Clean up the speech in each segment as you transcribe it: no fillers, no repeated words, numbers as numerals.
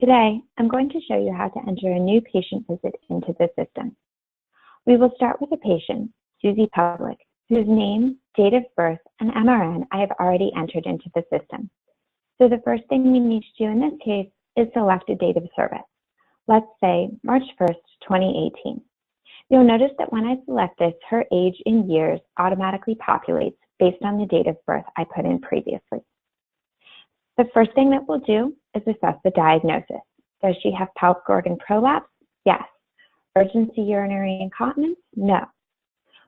Today, I'm going to show you how to enter a new patient visit into the system. We will start with a patient, Susie Public, whose name, date of birth, and MRN I have already entered into the system. So the first thing we need to do in this case is select a date of service. Let's say March 1st, 2018. You'll notice that when I select this, her age in years automatically populates based on the date of birth I put in previously. The first thing that we'll do is assess the diagnosis. Does she have pelvic organ prolapse? Yes. Urgency urinary incontinence? No.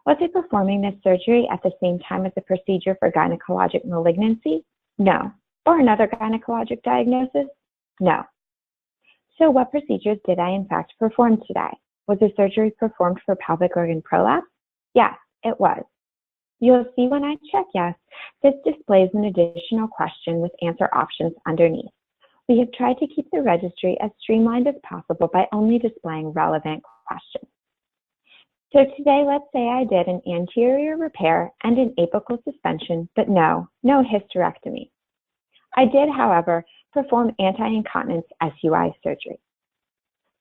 Was she performing this surgery at the same time as a procedure for gynecologic malignancy? No. Or another gynecologic diagnosis? No. So what procedures did I in fact perform today? Was the surgery performed for pelvic organ prolapse? Yes, it was. You'll see when I check yes, this displays an additional question with answer options underneath. We have tried to keep the registry as streamlined as possible by only displaying relevant questions. So today, let's say I did an anterior repair and an apical suspension, but no hysterectomy. I did, however, perform anti-incontinence SUI surgery.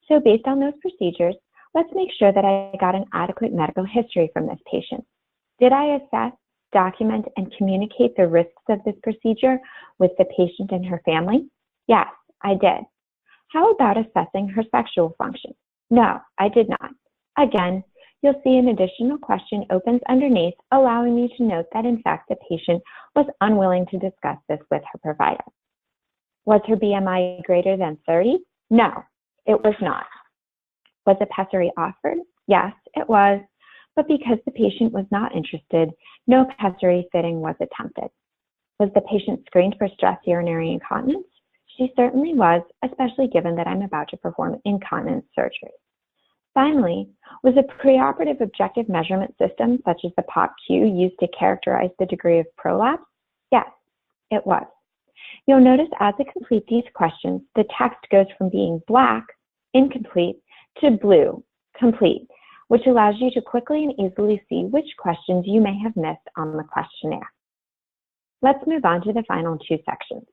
So based on those procedures, let's make sure that I got an adequate medical history from this patient. Did I assess, document, and communicate the risks of this procedure with the patient and her family? Yes, I did. How about assessing her sexual function? No, I did not. Again, you'll see an additional question opens underneath, allowing me to note that in fact the patient was unwilling to discuss this with her provider. Was her BMI greater than 30? No, it was not. Was a pessary offered? Yes, it was. But because the patient was not interested, no pessary fitting was attempted. Was the patient screened for stress urinary incontinence? She certainly was, especially given that I'm about to perform incontinence surgery. Finally, was a preoperative objective measurement system, such as the POP-Q, used to characterize the degree of prolapse? Yes, it was. You'll notice as I complete these questions, the text goes from being black, incomplete, to blue, complete, which allows you to quickly and easily see which questions you may have missed on the questionnaire. Let's move on to the final two sections,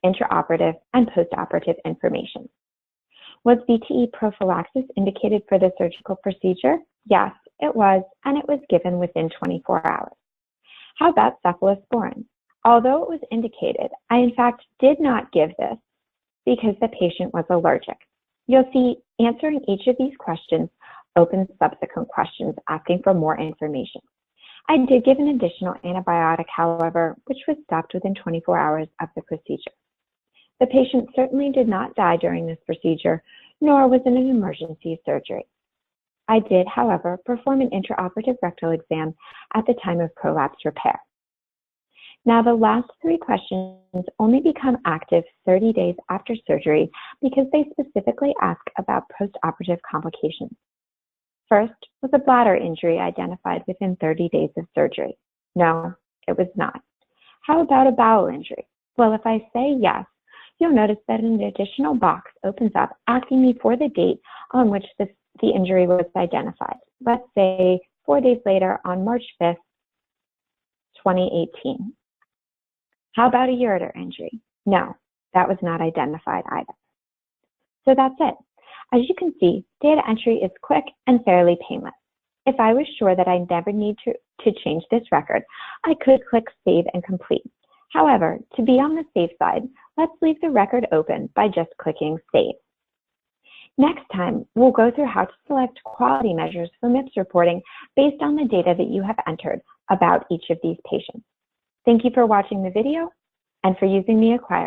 intraoperative and postoperative information. Was VTE prophylaxis indicated for the surgical procedure? Yes, it was, and it was given within 24 hours. How about cephalosporin? Although it was indicated, I in fact did not give this because the patient was allergic. You'll see answering each of these questions opens subsequent questions asking for more information. I did give an additional antibiotic, however, which was stopped within 24 hours of the procedure. The patient certainly did not die during this procedure, nor was it an emergency surgery. I did, however, perform an intraoperative rectal exam at the time of prolapse repair. Now, the last three questions only become active 30 days after surgery because they specifically ask about postoperative complications. First, was a bladder injury identified within 30 days of surgery? No, it was not. How about a bowel injury? Well, if I say yes, you'll notice that an additional box opens up asking me for the date on which the injury was identified. Let's say 4 days later on March 5th, 2018. How about a ureter injury? No, that was not identified either. So that's it. As you can see, data entry is quick and fairly painless. If I was sure that I never need to change this record, I could click Save and Complete. However, to be on the safe side, let's leave the record open by just clicking Save. Next time, we'll go through how to select quality measures for MIPS reporting based on the data that you have entered about each of these patients. Thank you for watching the video and for using the AQUIRE